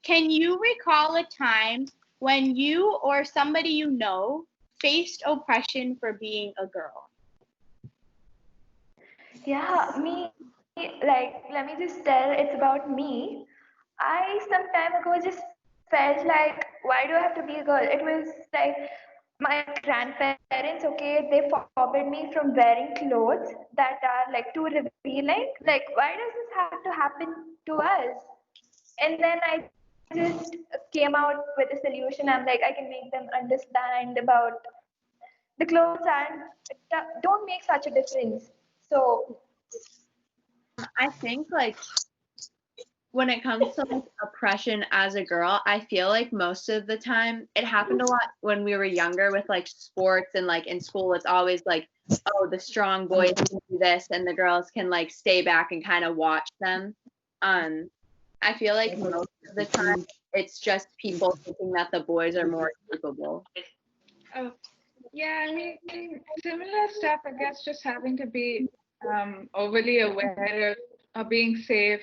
Can you recall a time when you or somebody you know faced oppression for being a girl? Yeah, me, like, let me just tell, it's about me. I some time ago just felt like, why do I have to be a girl? It was like my grandparents, okay, they forbid me from wearing clothes that are like too revealing. Like, why does this have to happen to us? And then I just came out with a solution. I'm like, I can make them understand about the clothes and don't make such a difference. So I think like when it comes to like oppression as a girl, I feel like most of the time it happened a lot when we were younger with like sports and like in school it's always like, oh, the strong boys can do this and the girls can like stay back and kind of watch them. Um I feel like most of the time it's just people thinking that the boys are more capable. Oh, yeah, I mean, similar stuff, I guess, just having to be overly aware of being safe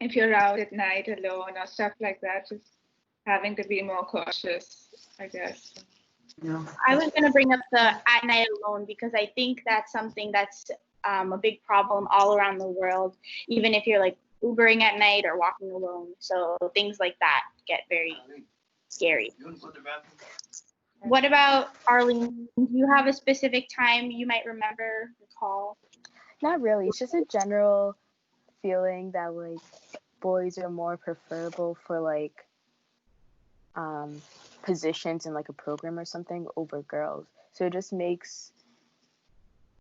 if you're out at night alone or stuff like that, just having to be more cautious, I guess. I was going to bring up the at night alone because I think that's something that's a big problem all around the world, even if you're like Ubering at night or walking alone. So things like that get very scary. What about Arlene? Do you have a specific time you might recall? Not really. It's just a general feeling that like boys are more preferable for like positions in like a program or something over girls. So it just makes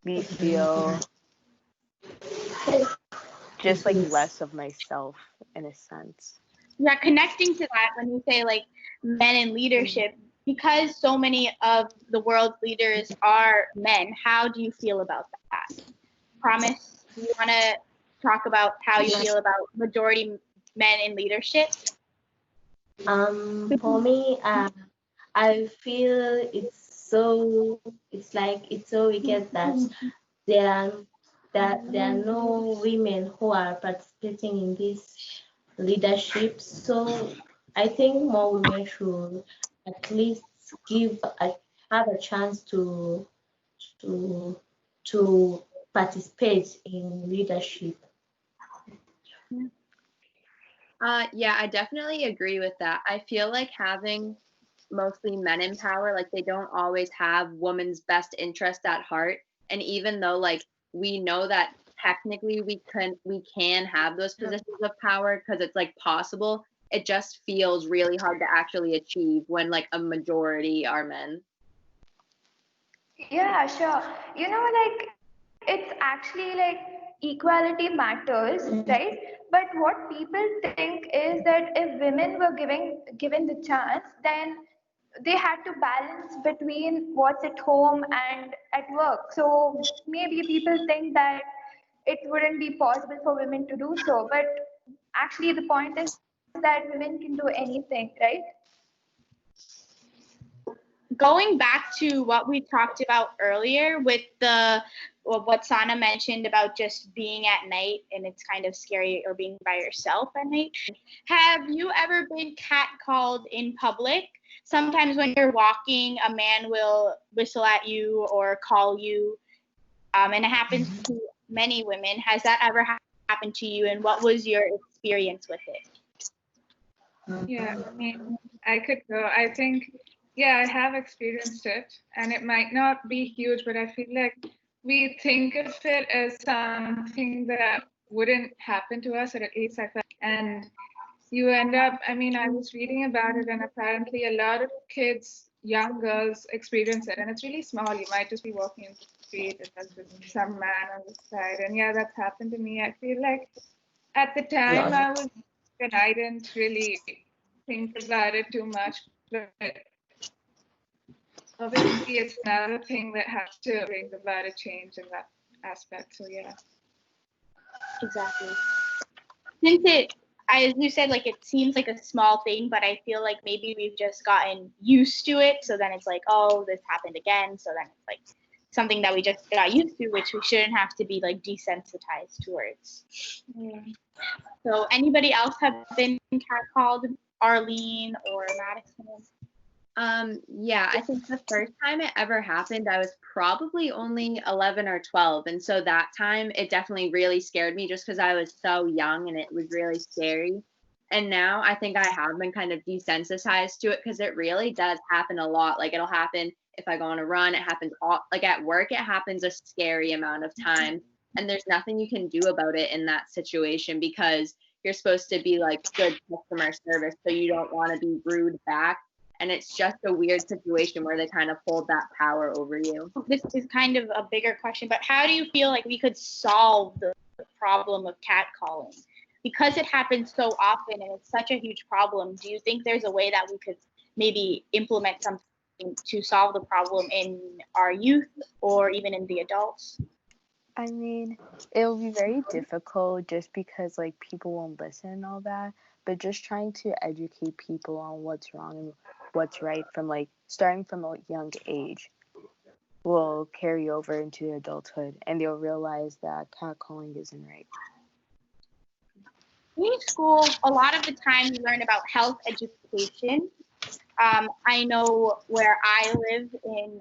me feel just like less of myself in a sense. Yeah, connecting to that when you say like men in leadership, because so many of the world's leaders are men, how do you feel about that? Promise, do you want to talk about how you feel about majority men in leadership? For me, I feel it's so wicked that there are there are no women who are participating in this leadership. So I think more women should at least have a chance to to participate in leadership. Yeah, I definitely agree with that. I feel like having mostly men in power, like they don't always have women's best interest at heart. And even though like we know that technically we can have those positions of power because it's like possible, it just feels really hard to actually achieve when like a majority are men. yeah, sure. You know, like it's actually like equality matters, right? But what people think is that if women were given the chance, then they had to balance between what's at home and at work. So maybe people think that it wouldn't be possible for women to do so. But actually, the point is that women can do anything, right? Going back to what we talked about earlier with what Sana mentioned about just being at night and it's kind of scary or being by yourself at night. Have you ever been catcalled in public? Sometimes when you're walking, a man will whistle at you or call you, and it happens to many women. Has that ever happened to you, and what was your experience with it? Yeah, I mean, I could go. I think, yeah, I have experienced it, and it might not be huge, but I feel like we think of it as something that wouldn't happen to us, or at least I felt. And you end up, I mean, I was reading about it, and apparently a lot of kids, young girls, experience it, and it's really small. You might just be walking in the street, and there's just some man on the side, and yeah, that's happened to me. I feel like at the time I was, and I didn't really think about it too much, but obviously it's another thing that has to bring about a change in that aspect. So yeah. Exactly. Since as you said, like it seems like a small thing, but I feel like maybe we've just gotten used to it. So then it's like, oh, this happened again. So then it's like something that we just got used to, which we shouldn't have to be like desensitized towards. Yeah. So anybody else have been catcalled Arlene or Madison? Yeah, I think the first time it ever happened, I was probably only 11 or 12. And so that time it definitely really scared me just because I was so young and it was really scary. And now I think I have been kind of desensitized to it because it really does happen a lot. Like it'll happen if I go on a run, it happens all like at work, it happens a scary amount of times. And there's nothing you can do about it in that situation because you're supposed to be like good customer service. So you don't want to be rude back, and it's just a weird situation where they kind of hold that power over you. This is kind of a bigger question, but how do you feel like we could solve the problem of catcalling? Because it happens so often and it's such a huge problem, do you think there's a way that we could maybe implement something to solve the problem in our youth or even in the adults? I mean, it'll be very difficult just because like people won't listen and all that, but just trying to educate people on what's wrong and what's right from like starting from a young age will carry over into adulthood, and they'll realize that catcalling isn't right. In school, a lot of the time we learn about health education. I know where I live in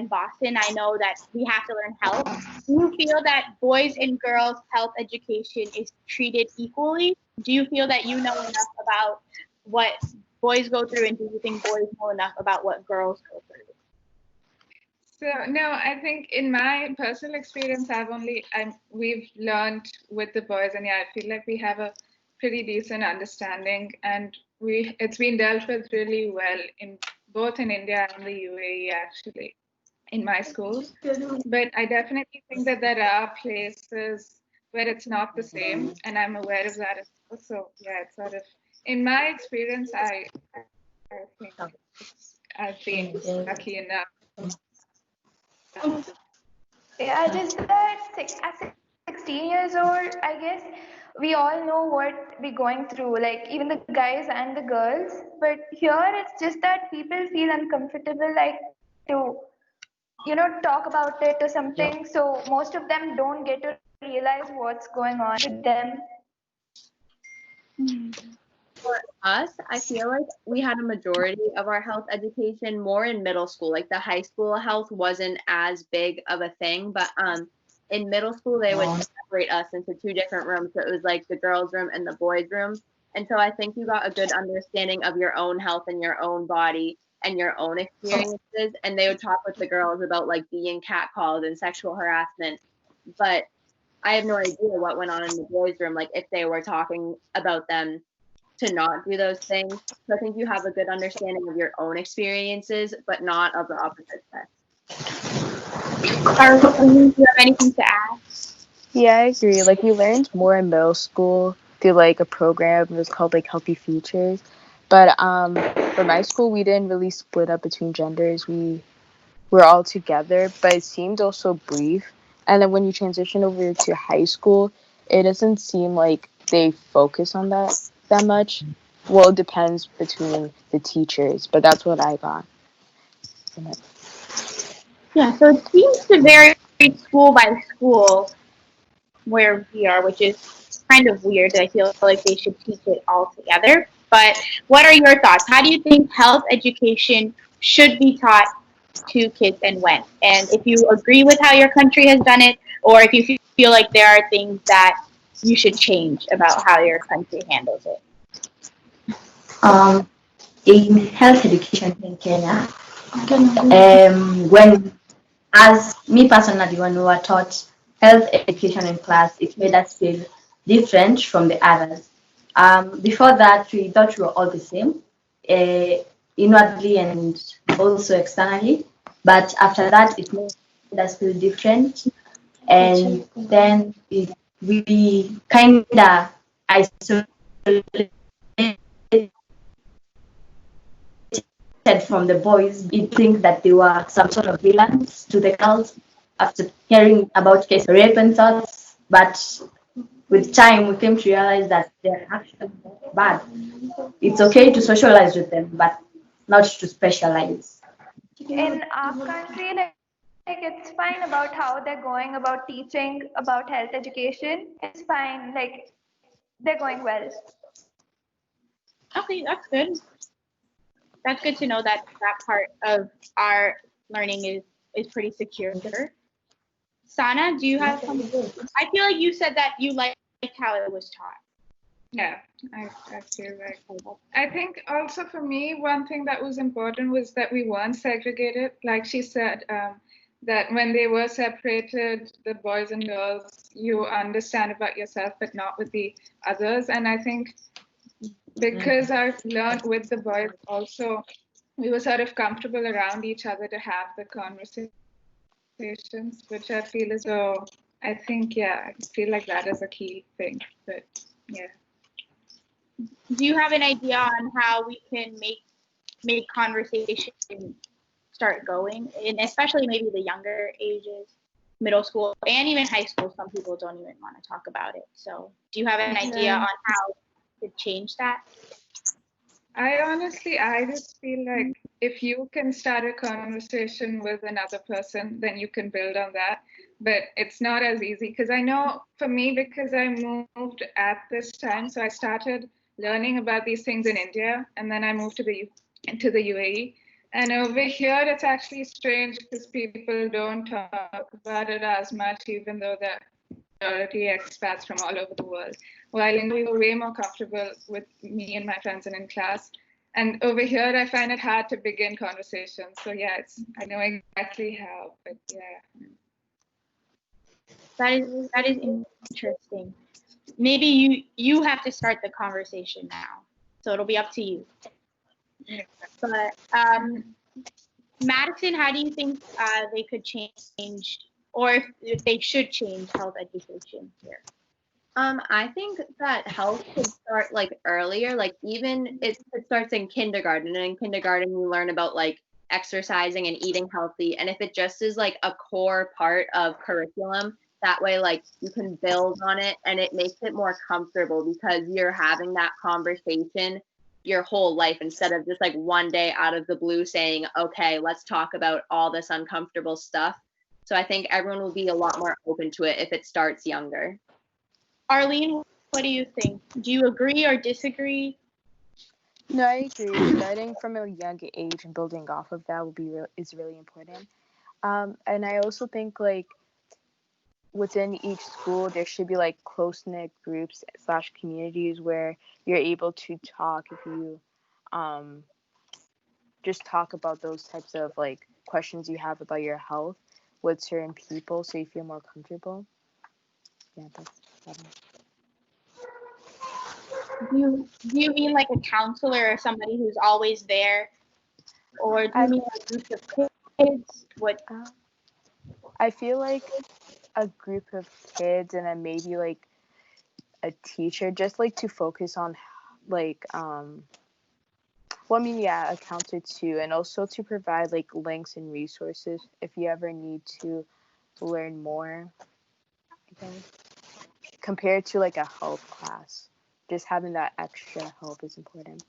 Boston, I know that we have to learn health. Do you feel that boys and girls health education is treated equally? Do you feel that you know enough about what boys go through, and do you think boys know enough about what girls go through? So no, I think in my personal experience, we've learned with the boys, and yeah, I feel like we have a pretty decent understanding, and it's been dealt with really well in both in India and the UAE actually, in my schools. But I definitely think that there are places where it's not the same, and I'm aware of that as well. So yeah, it's sort of in my experience, I think I've been lucky enough. Yeah, just that at 16 years old, I guess we all know what we're going through, like even the guys and the girls. But here it's just that people feel uncomfortable, like to, talk about it or something. So most of them don't get to realize what's going on with them. For us, I feel like we had a majority of our health education more in middle school. Like the high school health wasn't as big of a thing, but in middle school they would separate us into two different rooms. So it was like the girls' room and the boys' room. And so I think you got a good understanding of your own health and your own body and your own experiences. And they would talk with the girls about like being catcalled and sexual harassment. But I have no idea what went on in the boys' room, like if they were talking about them to not do those things. So I think you have a good understanding of your own experiences, but not of the opposite sex. Arlene, do you have anything to add? Yeah, I agree. Like we learned more in middle school through like a program. It was called like Healthy Futures. But for my school, we didn't really split up between genders. We were all together, but it seemed also brief. And then when you transition over to high school, it doesn't seem like they focus on that much. Well, it depends between the teachers, but that's what I got from it. Yeah, so it seems to vary school by school where we are, which is kind of weird. I feel like they should teach it all together. But what are your thoughts? How do you think health education should be taught to kids and when? And if you agree with how your country has done it, or if you feel like there are things that you should change about how your country handles it? In health education in Kenya, when, as me personally, when we were taught health education in class, it made us feel different from the others. Before that, we thought we were all the same, inwardly and also externally. But after that, it made us feel different. And then we kind of isolated from the boys. We think that they were some sort of villains to the girls after hearing about case rape and thoughts. But with time, we came to realize that they're actually bad. It's okay to socialize with them, but not to specialize. In our country, like it's fine about how they're going about teaching about health education. It's fine, like they're going well. Okay, that's good. That's good to know that that part of our learning is pretty secure. Sana, do you have some? I feel like you said that you liked how it was taught. Yeah, I feel like. I think also for me, one thing that was important was that we weren't segregated. Like she said, that when they were separated, the boys and girls, you understand about yourself, but not with the others. And I think because I've learned with the boys also, we were sort of comfortable around each other to have the conversations, which I feel as though I think, yeah, I feel like that is a key thing. But yeah. Do you have an idea on how we can make conversation start going, and especially maybe the younger ages, middle school and even high school? Some people don't even want to talk about it. So, do you have an idea on how to change that? I just feel like if you can start a conversation with another person, then you can build on that. But it's not as easy because I know for me, because I moved at this time, so I started learning about these things in India, and then I moved to the UAE. And over here, it's actually strange because people don't talk about it as much, even though they're majority expats from all over the world. While in we were way more comfortable with me and my friends and in class. And over here, I find it hard to begin conversations. So yeah, I know exactly how, but yeah. That is interesting. Maybe you have to start the conversation now, so it'll be up to you. Yeah. But Madison, how do you think they could change, or if they should change health education here? I think that health could start like earlier, like even it starts in kindergarten, and in kindergarten you learn about like exercising and eating healthy. And if it just is like a core part of curriculum, that way like you can build on it and it makes it more comfortable because you're having that conversation your whole life instead of just like one day out of the blue saying, okay, let's talk about all this uncomfortable stuff. So I think everyone will be a lot more open to it if it starts younger. Arlene, what do you think? Do you agree or disagree? No, I agree. Starting from a younger age and building off of that is really important. And I also think like within each school there should be like close knit groups / communities where you're able to talk if you just talk about those types of like questions you have about your health with certain people so you feel more comfortable. Yeah, that's better. Do you mean like a counselor or somebody who's always there, or do you mean a group of kids? What? I feel like a group of kids and then maybe like a teacher, just like to focus on like well, I mean, yeah, a counselor too, and also to provide like links and resources if you ever need to learn more, I guess, compared to like a health class. Just having that extra help is important.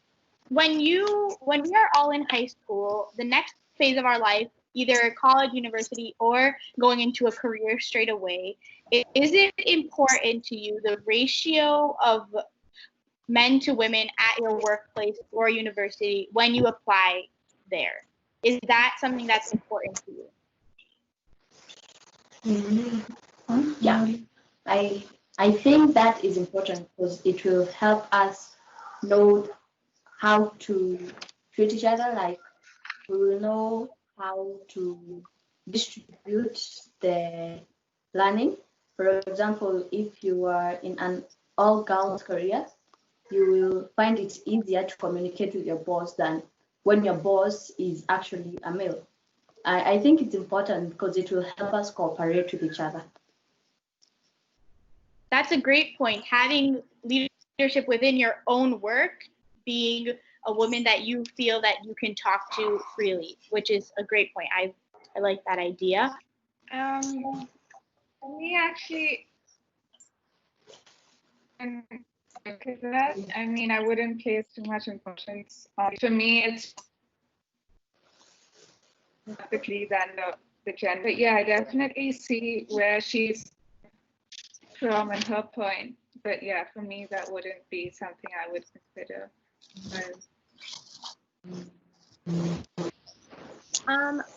When we are all in high school, the next phase of our life, either college, university, or going into a career straight away, is it important to you the ratio of men to women at your workplace or university when you apply there? Is that something that's important to you? Yeah, I think that is important because it will help us know how to treat each other. Like we will know how to distribute the learning. For example, if you are in an all-girls career, you will find it easier to communicate with your boss than when your boss is actually a male. I think it's important because it will help us cooperate with each other. That's a great point. Having leadership within your own work, being a woman that you feel that you can talk to freely, which is a great point. I like that idea. For me, actually, look at that. I mean, I wouldn't place too much importance on. For me, it's typically than the gender. But yeah, I definitely see where she's from and her point. But yeah, for me, that wouldn't be something I would consider Right.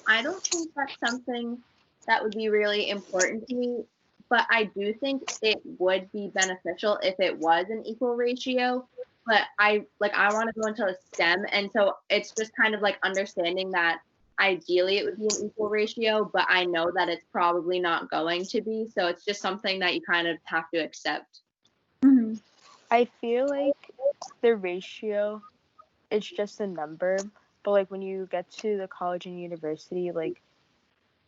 I don't think that's something that would be really important to me, but I do think it would be beneficial if it was an equal ratio. But I want to go into STEM, and so it's just kind of like understanding that ideally it would be an equal ratio, but I know that it's probably not going to be. So it's just something that you kind of have to accept. Mhm. I feel like the ratio, it's just a number, but like when you get to the college and university, like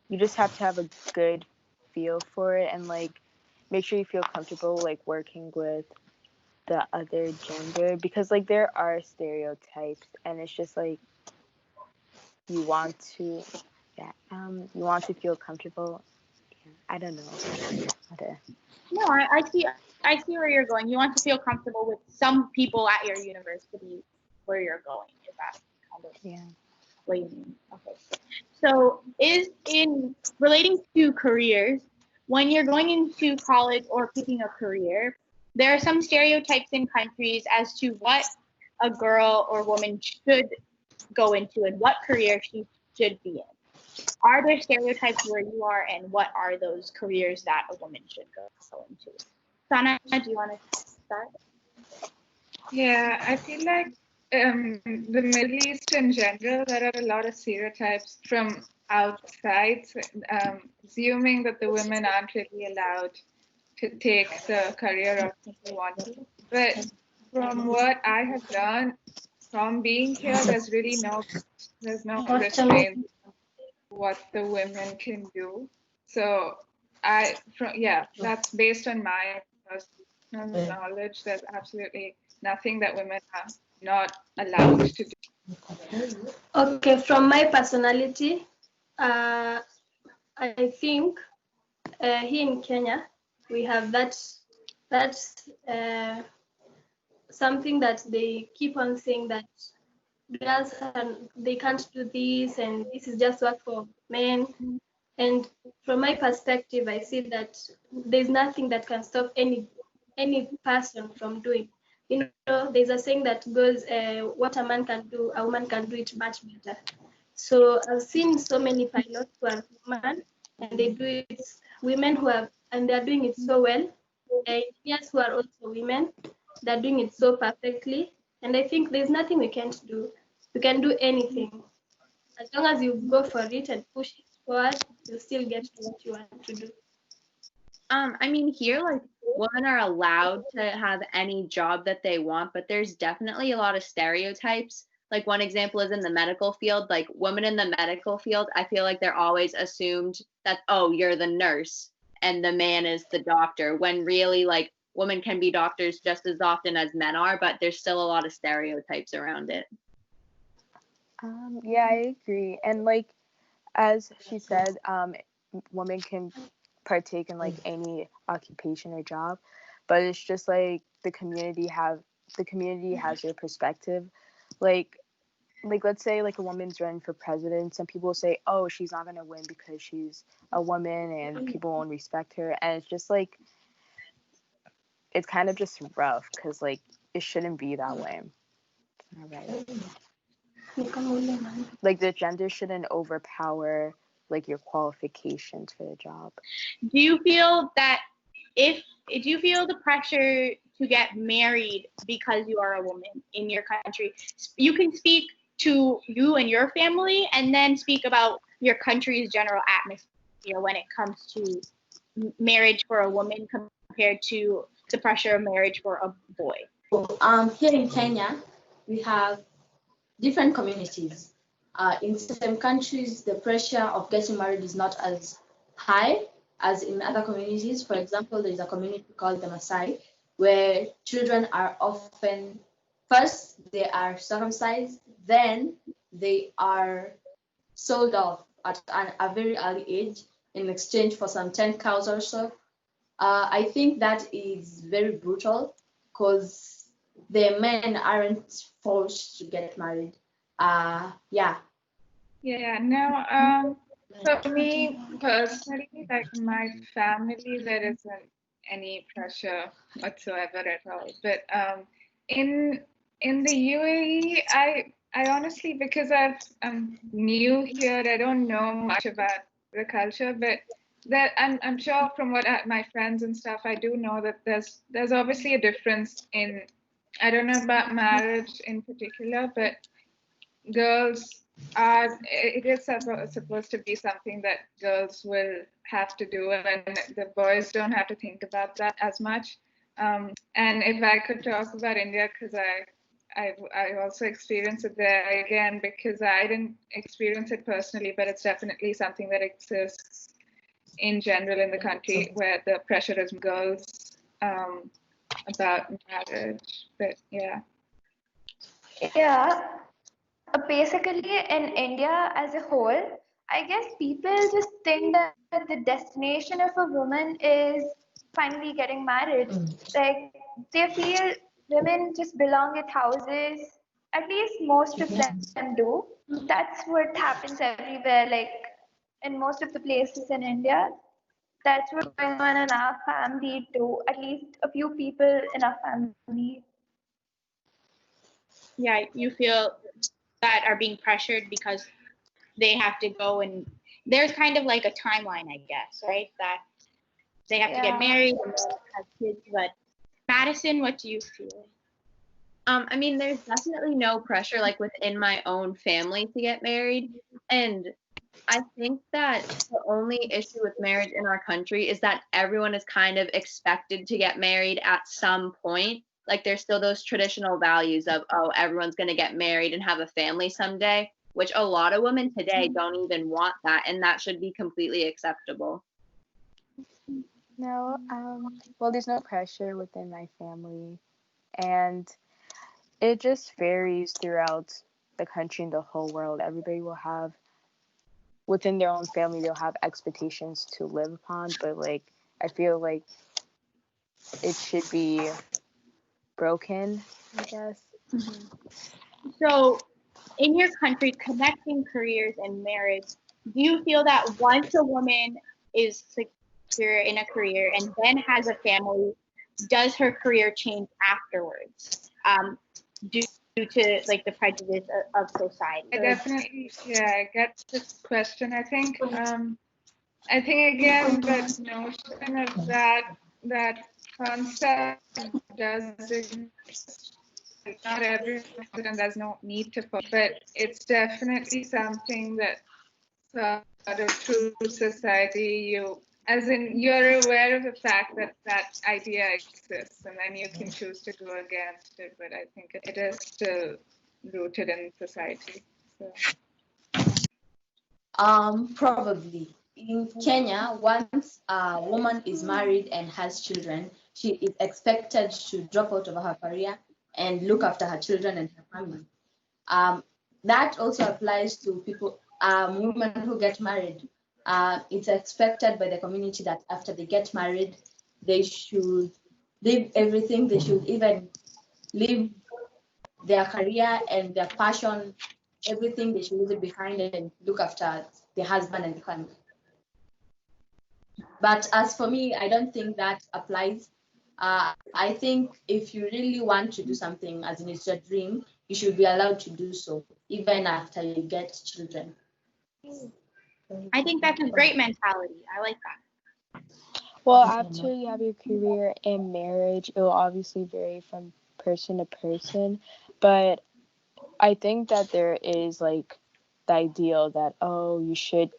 you just have to have a good feel for it and like make sure you feel comfortable like working with the other gender, because like there are stereotypes and it's just like you want to, yeah, you want to feel comfortable. Yeah, I don't know how to. No, I see where you're going. You want to feel comfortable with some people at your university where you're going. Is that kind of Yeah. what you mean? Okay. So is in relating to careers, when you're going into college or picking a career, there are some stereotypes in countries as to what a girl or woman should go into and what career she should be in. Are there stereotypes where you are, and what are those careers that a woman should go into? Sana, do you want to start? Yeah, I feel like the Middle East in general, there are a lot of stereotypes from outside, assuming that the women aren't really allowed to take the career of they want to. But from what I have learned from being here, there's no restraint what the women can do. So that's based on my personal knowledge. There's absolutely nothing that women are not allowed to do. Okay, from my personality, I think here in Kenya we have that's something that they keep on saying that girls they can't do this and this is just work for men. And from my perspective, I see that there's nothing that can stop any person from doing. You know, there's a saying that goes, "What a man can do, a woman can do it much better." So I've seen so many pilots who are women, and they do it. Women who have, and they're doing it so well. Engineers who are also women, they're doing it so perfectly. And I think there's nothing we can't do. We can do anything as long as you go for it and push it forward. You'll still get to what you want to do. I mean, here, like, women are allowed to have any job that they want, but there's definitely a lot of stereotypes. Like, one example is in the medical field. Like, women in the medical field, I feel like they're always assumed that, oh, you're the nurse and the man is the doctor, when really, like, women can be doctors just as often as men are, but there's still a lot of stereotypes around it. Yeah, I agree. And like as she said, women can partake in like any occupation or job, but it's just like the community has their perspective. Like let's say like a woman's running for president, some people say, oh, she's not gonna win because she's a woman and people won't respect her, and it's just like it's kind of just rough because like it shouldn't be that way. All right. Like the gender shouldn't overpower like your qualifications for the job. Do you feel that do you feel the pressure to get married because you are a woman in your country? You can speak to you and your family, and then speak about your country's general atmosphere when it comes to marriage for a woman compared to the pressure of marriage for a boy. Here in Kenya, we have different communities. In some countries, the pressure of getting married is not as high as in other communities. For example, there is a community called the Maasai, where children are often, first, they are circumcised, then they are sold off at a very early age in exchange for some 10 cows or so. I think that is very brutal because the men aren't forced to get married. Yeah. Yeah, no, for me personally, like my family, there isn't any pressure whatsoever at all. But in In the UAE, I honestly, because I'm new here, I don't know much about the culture, but that I'm sure from what my friends and stuff, I do know that there's obviously a difference in, I don't know about marriage in particular, but girls are, it is supposed to be something that girls will have to do, and the boys don't have to think about that as much. And if I could talk about India, because I also experienced it there again, because I didn't experience it personally, but it's definitely something that exists in general in the country, where the pressure is girls about marriage. But yeah. Yeah, basically in India as a whole, I guess people just think that the destination of a woman is finally getting married. Like they feel women just belong at houses. At least most of them do. That's what happens everywhere. Like in most of the places in India, that's what's going on in our family too. At least a few people in our family. Yeah, you feel that are being pressured because they have to go, and there's kind of like a timeline, I guess, right? That they have to get Yeah. married and have kids. But Madison, what do you feel? I mean, there's definitely no pressure like within my own family to get married. And I think that the only issue with marriage in our country is that everyone is kind of expected to get married at some point. Like there's still those traditional values of, oh, everyone's going to get married and have a family someday, which a lot of women today don't even want that. And that should be completely acceptable. No, well, there's no pressure within my family, and it just varies throughout the country and the whole world. Everybody will have, within their own family, they'll have expectations to live upon, but like, I feel like it should be broken, I guess. So, in your country, connecting careers and marriage, do you feel that once a woman is secure in a career and then has a family, does her career change afterwards? Due to like the prejudice of society. I definitely, yeah, I get this question. I think again that notion of that concept does exist. Not every and there's no need to follow, but it's definitely something that sort of through society as in you're aware of the fact that that idea exists, and then you can choose to go against it. But I think it is still rooted in society. So. Probably. In Kenya, once a woman is married and has children, she is expected to drop out of her career and look after her children and her family. That also applies to people, women who get married. It's expected by the community that after they get married, they should leave everything. They should even leave their career and their passion, everything. They should leave it behind and look after the husband and the family. But as for me, I don't think that applies. I think if you really want to do something, as in it's your dream, you should be allowed to do so, even after you get children. I think that's a great mentality. I like that. Well, after you have your career in marriage, it will obviously vary from person to person, but I think that there is like the ideal that, oh, you should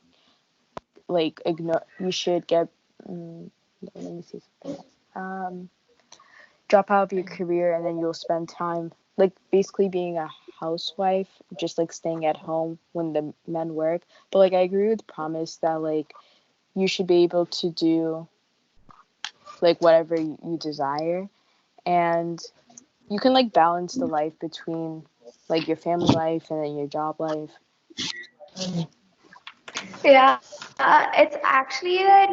like ignore, you should get, let me see something. Drop out of your career and then you'll spend time like basically being a housewife, just like staying at home when the men work. But like I agree with Promise that like you should be able to do like whatever you desire, and you can like balance the life between like your family life and then your job life. Yeah, it's actually that,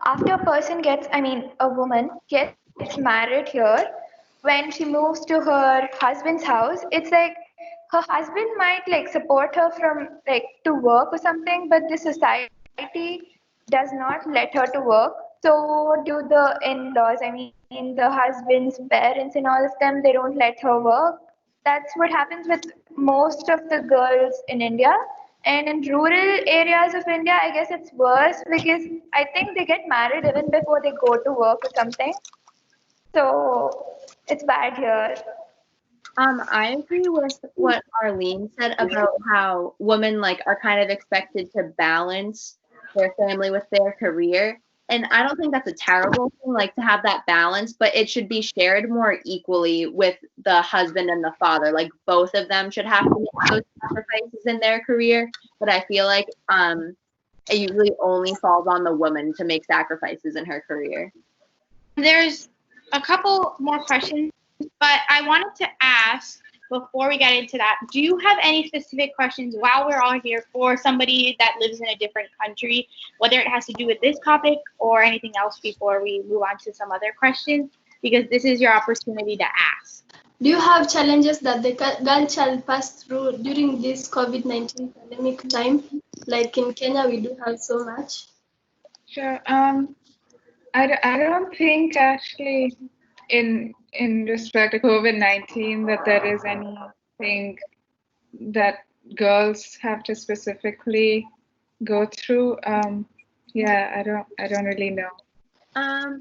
after a person gets, I mean, a woman gets married here, when she moves to her husband's house, it's like her husband might like support her from like to work or something, but the society does not let her to work. So do the in-laws, I mean, the husband's parents and all of them, they don't let her work. That's what happens with most of the girls in India. And in rural areas of India, I guess it's worse because I think they get married even before they go to work or something. So it's bad here. I agree with what Arlene said about how women like are kind of expected to balance their family with their career. And I don't think that's a terrible thing, like to have that balance, but it should be shared more equally with the husband and the father. Like both of them should have to make those sacrifices in their career. But I feel like it usually only falls on the woman to make sacrifices in her career. There's a couple more questions, but I wanted to ask before we get into that, do you have any specific questions while we're all here for somebody that lives in a different country, whether it has to do with this topic or anything else before we move on to some other questions? Because this is your opportunity to ask. Do you have challenges that the girl child passed through during this COVID-19 pandemic time? Like in Kenya, we do have so much. Sure. I don't think actually in respect to COVID-19 that there is anything that girls have to specifically go through. Yeah, I don't really know. I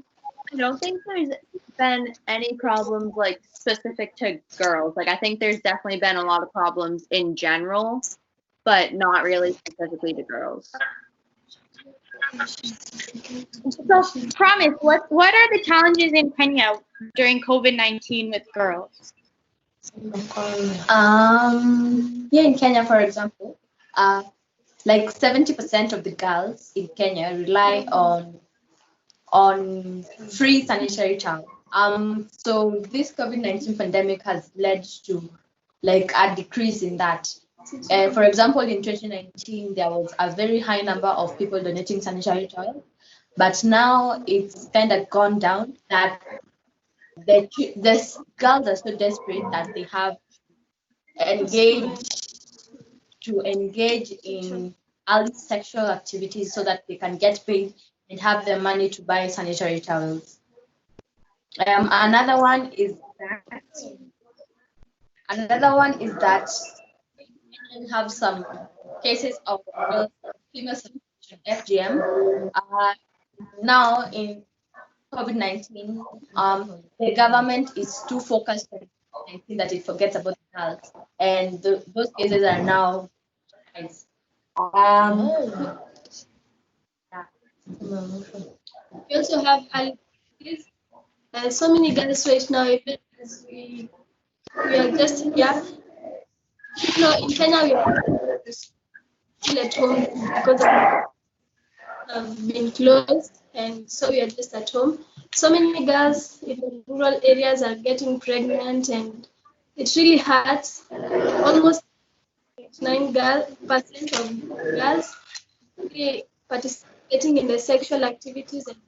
don't think there's been any problems like specific to girls. Like I think there's definitely been a lot of problems in general, but not really specifically to girls. So, Promise, what are the challenges in Kenya during COVID-19 with girls? Here in Kenya, for example, like 70% of the girls in Kenya rely on free sanitary towel. So this COVID-19 pandemic has led to like a decrease in that. For example, in 2019, there was a very high number of people donating sanitary towels, but now it's kind of gone down that the girls are so desperate that they have engage in early sexual activities so that they can get paid and have the money to buy sanitary towels. Another one is that we have some cases of female substitution, FGM. Now in COVID-19, the government is too focused on COVID-19 that it forgets about the girls, and those cases are now. We also have so many girls right now. Even as we are just here. You know, in Kenya we are still at home because have been closed, and so we are just at home. So many girls in the rural areas are getting pregnant, and it really hurts. Almost 9% of girls really participating in the sexual activities, and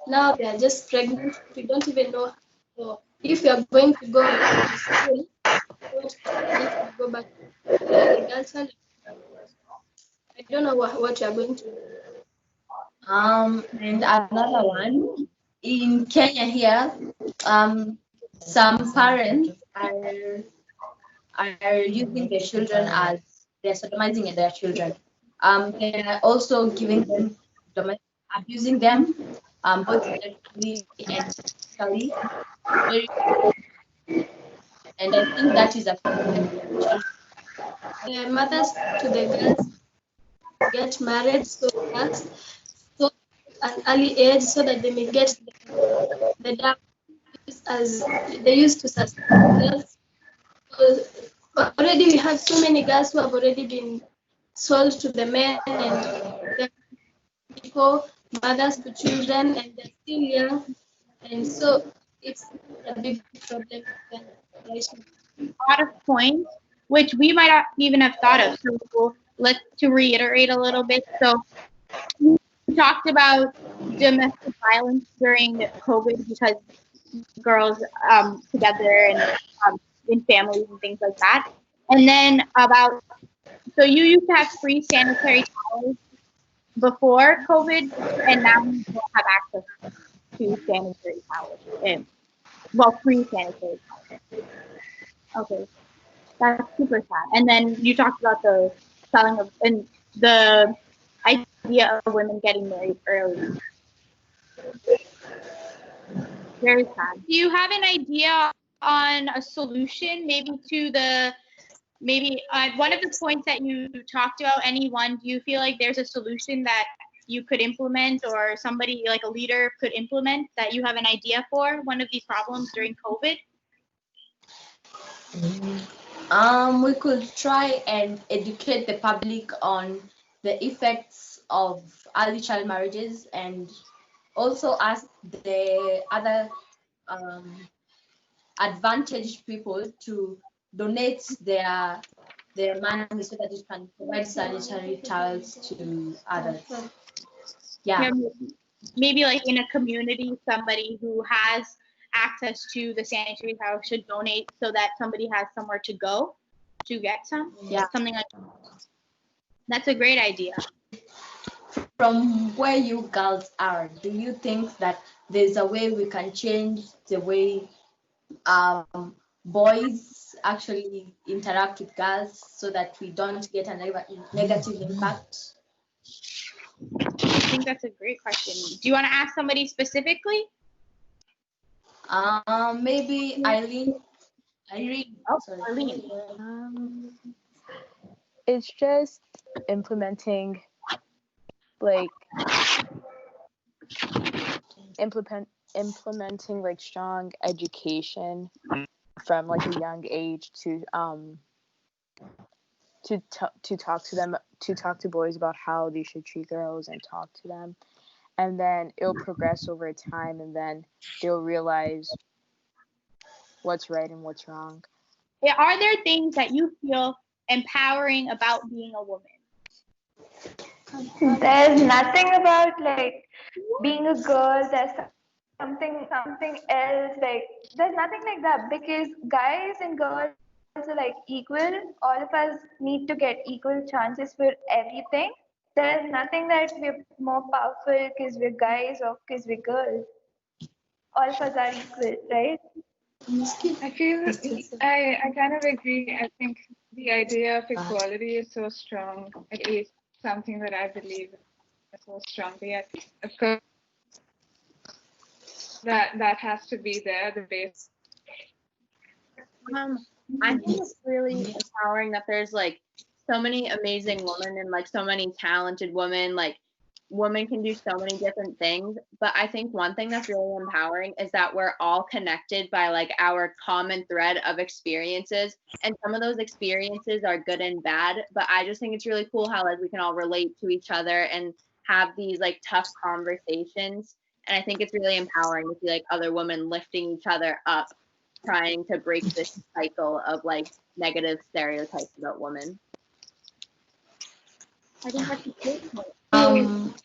now they are just pregnant. We don't even know if we are going to go to school, if we go back to the girls. I don't know what you are going to do. And another one in Kenya here, some parents are using their children as they're sodomizing their children. They are also giving them abusing them, both sexually and physically. And I think that is affecting the mothers to the girls get married so fast, so at an early age, so that they may get the dowry as they used to sustain girls. Already we have so many girls who have already been sold to the men, and they're people, mothers to children, and they're still young, and so it's a big problem. A lot of points, which we might not even have thought of. So let's to reiterate a little bit. So we talked about domestic violence during COVID because girls together and in families and things like that. And then so you used to have free sanitary towels before COVID, and now you don't have access to sanitary towels. Well, free sanitary towels. Okay. That's super sad. And then you talked about the selling of and the idea of women getting married early. Very sad. Do you have an idea on a solution, maybe to the maybe one of the points that you talked about? Anyone? Do you feel like there's a solution that you could implement, or somebody like a leader could implement that you have an idea for one of these problems during COVID? We could try and educate the public on the effects of early child marriages, and also ask the other advantaged people to donate their money so that it can provide sanitary towels to others. Yeah. Maybe like in a community, somebody who has access to the sanitary towel should donate so that somebody has somewhere to go to get some. Yeah. Something like that. That's a great idea. From where you girls are, do you think that there's a way we can change the way boys actually interact with girls so that we don't get a negative impact? I think that's a great question. Do you want to ask somebody specifically? Maybe Eileen. Oh, Sorry. Arlene. It's just implementing like implementing like strong education from like a young age to talk to boys about how they should treat girls and talk to them, and then it'll progress over time, and then they'll realize what's right and what's wrong. Yeah, are there things that you feel empowering about being a woman? There's nothing about like being a girl. There's something else. Like there's nothing like that, because guys and girls are like equal. All of us need to get equal chances for everything. There's nothing that we're more powerful because we're guys or because we're girls. All of us are equal, right? I feel I kind of agree. I think the idea of equality is so strong. At least something that I believe so strongly. Yet, of course, that has to be there, the base. I think it's really empowering that there's like so many amazing women and like so many talented women. Like women can do so many different things, but I think one thing that's really empowering is that we're all connected by like our common thread of experiences, and some of those experiences are good and bad, but I just think it's really cool how like we can all relate to each other and have these like tough conversations. And I think it's really empowering to see like other women lifting each other up, trying to break this cycle of like negative stereotypes about women. I think that's a great point.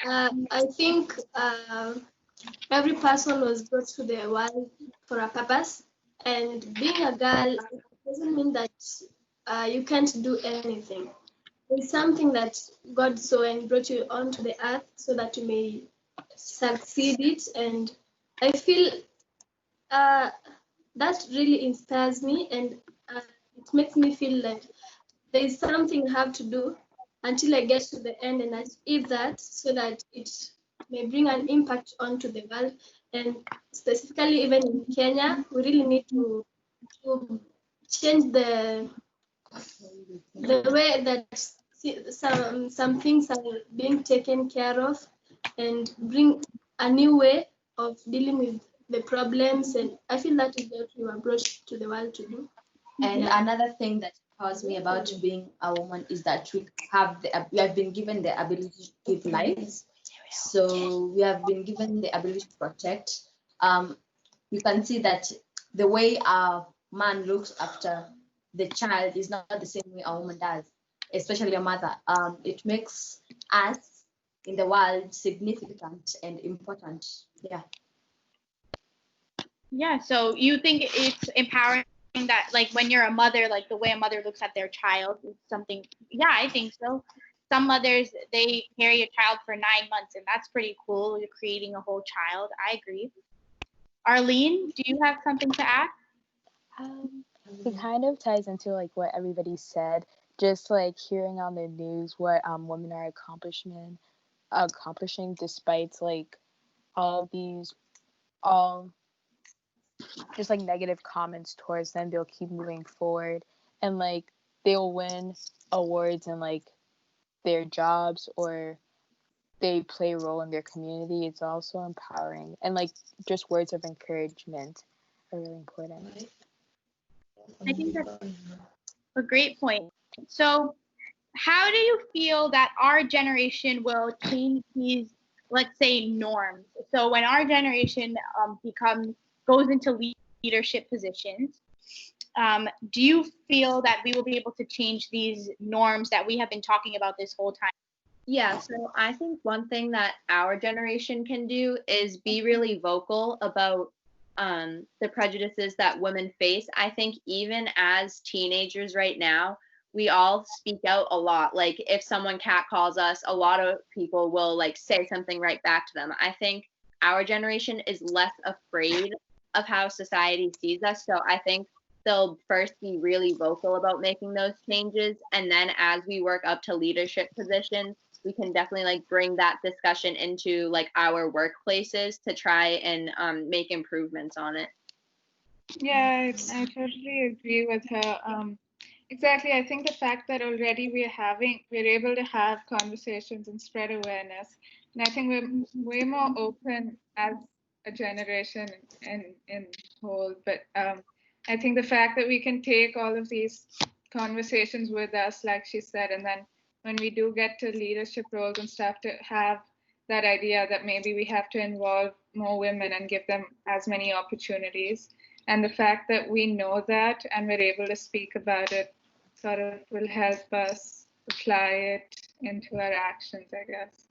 I think every person was brought to the world for a purpose, and being a girl doesn't mean that you can't do anything. It's something that God saw and brought you onto the earth so that you may succeed it. And I feel that really inspires me, and it makes me feel like there is something I have to do until I get to the end and achieve that, so that it may bring an impact onto the world. And specifically, even in Kenya, we really need to change the way that some things are being taken care of, and bring a new way of dealing with the problems. And I feel that is what we were brought to the world to do. And another thing that empowers me about being a woman is that we have been given the ability to give lives. So we have been given the ability to protect. You can see that the way a man looks after the child is not the same way a woman does, especially a mother. It makes us in the world significant and important. Yeah. Yeah, so you think it's empowering that like when you're a mother, like the way a mother looks at their child is something. Yeah, I think so. Some mothers, they carry a child for 9 months, and that's pretty cool. You're creating a whole child. I agree. Arlene, do you have something to add? it kind of ties into like what everybody said. Just like hearing on the news what women are accomplishing despite like all these all just like negative comments towards them, they'll keep moving forward and like they'll win awards in like their jobs or they play a role in their community. It's also empowering and like just words of encouragement are really important. I think that's a great point. So, how do you feel that our generation will change these, let's say, norms? So, when our generation goes into leadership positions, do you feel that we will be able to change these norms that we have been talking about this whole time? Yeah, so I think one thing that our generation can do is be really vocal about the prejudices that women face. I think even as teenagers right now, we all speak out a lot. Like if someone catcalls us, a lot of people will like say something right back to them. I think our generation is less afraid of how society sees us. So I think they'll first be really vocal about making those changes. And then as we work up to leadership positions, we can definitely like bring that discussion into like our workplaces to try and make improvements on it. Yeah, I totally agree with her. Exactly. I think the fact that already we're able to have conversations and spread awareness, and I think we're way more open as a generation in whole. But I think the fact that we can take all of these conversations with us, like she said, and then when we do get to leadership roles and stuff, to have that idea that maybe we have to involve more women and give them as many opportunities. And the fact that we know that and we're able to speak about it sort of will help us apply it into our actions, I guess.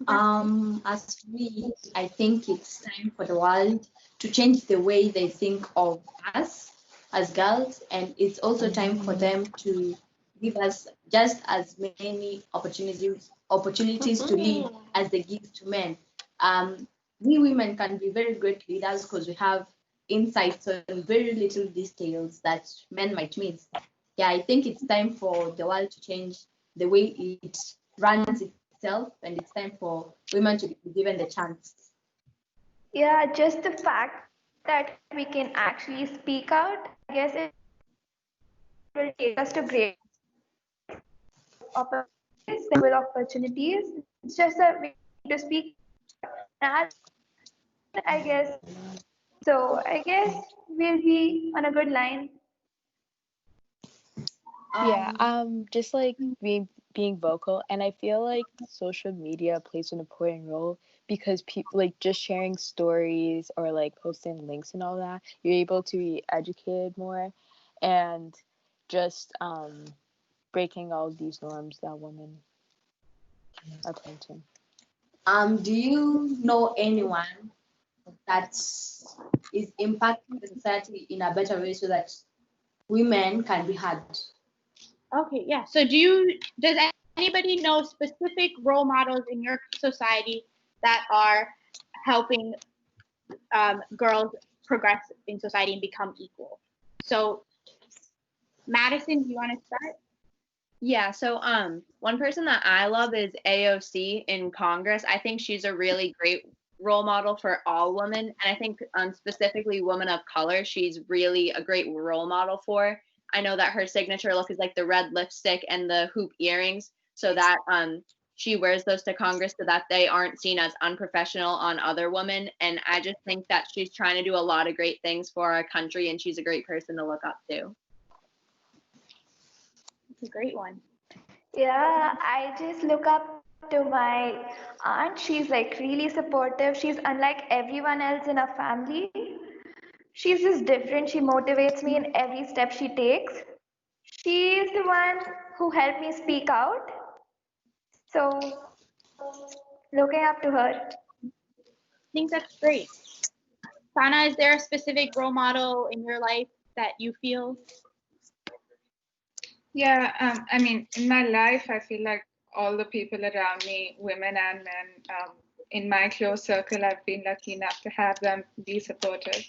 Yeah. As we, I think it's time for the world to change the way they think of us as girls, and it's also time for them to give us just as many opportunities to lead as they give to men. We women can be very great leaders because we have insights on very little details that men might miss. Yeah, I think it's time for the world to change the way it runs itself, and it's time for women to be given the chance. Yeah, just the fact that we can actually speak out, I guess it will take us to great opportunities. It's just that we need to speak. And I guess so. I guess we'll be on a good line. Yeah, just like being vocal, and I feel like social media plays an important role because people like just sharing stories or like posting links and all that, you're able to be educated more and just breaking all these norms that women are pointing. Do you know anyone that is impacting the society in a better way so that women can be heard? Okay, yeah. So does anybody know specific role models in your society that are helping girls progress in society and become equal? So Madison, do you want to start? Yeah, so one person that I love is AOC in Congress. I think she's a really great role model for all women, and I think specifically women of color, she's really a great role model for. I know that her signature look is like the red lipstick and the hoop earrings, so that she wears those to Congress so that they aren't seen as unprofessional on other women. And I just think that she's trying to do a lot of great things for our country, and she's a great person to look up to. It's a great one. Yeah, I just look up to my aunt. She's like really supportive. She's unlike everyone else in our family. She's just different. She motivates me in every step she takes. She's the one who helped me speak out. So, looking up to her. I think that's great. Sana, is there a specific role model in your life that you feel? Yeah, I mean, in my life, I feel like all the people around me, women and men, in my close circle, I've been lucky enough to have them be supportive.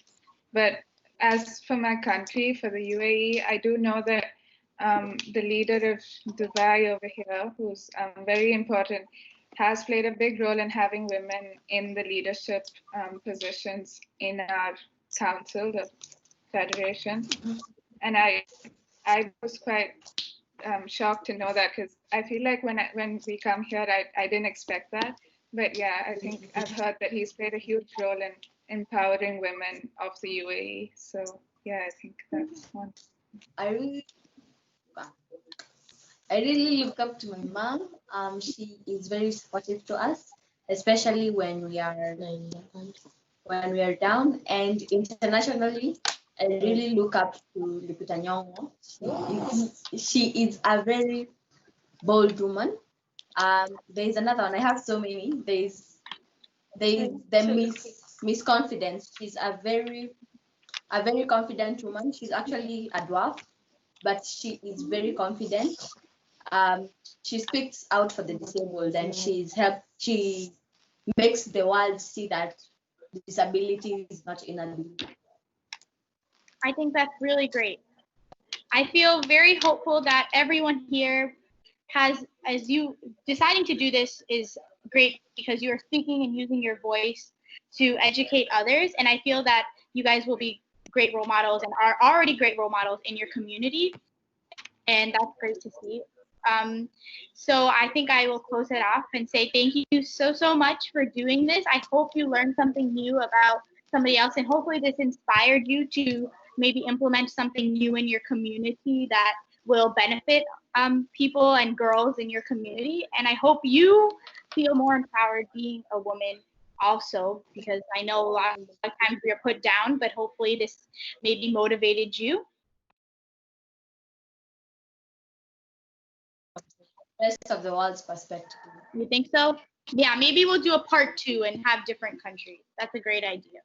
But as for my country, for the UAE, I do know that the leader of Dubai over here, who's very important, has played a big role in having women in the leadership positions in our council, the federation. And I was quite shocked to know that, because I feel like when we come here, I didn't expect that. But yeah, I think I've heard that he's played a huge role in empowering women of the UAE. So yeah, I think that's one. I really look up to my mom. She is very supportive to us, especially when we are down. And internationally, I really look up to Lupita Nyong'o. She is a very bold woman. There's another one. I have so many. There's the Miss Confidence. She's a very confident woman. She's actually a dwarf, but she is very confident. She speaks out for the disabled, and she makes the world see that disability is not inability. I think that's really great. I feel very hopeful that everyone here has, as you deciding to do this is great, because you are speaking and using your voice to educate others. And I feel that you guys will be great role models and are already great role models in your community. And that's great to see. So I think I will close it off and say thank you so much for doing this. I hope you learned something new about somebody else, and hopefully this inspired you to maybe implement something new in your community that will benefit people and girls in your community. And I hope you feel more empowered being a woman also, because I know a lot of times we are put down, but hopefully this maybe motivated you. Rest of the world's perspective. You think so? Yeah, maybe we'll do a part 2 and have different countries. That's a great idea.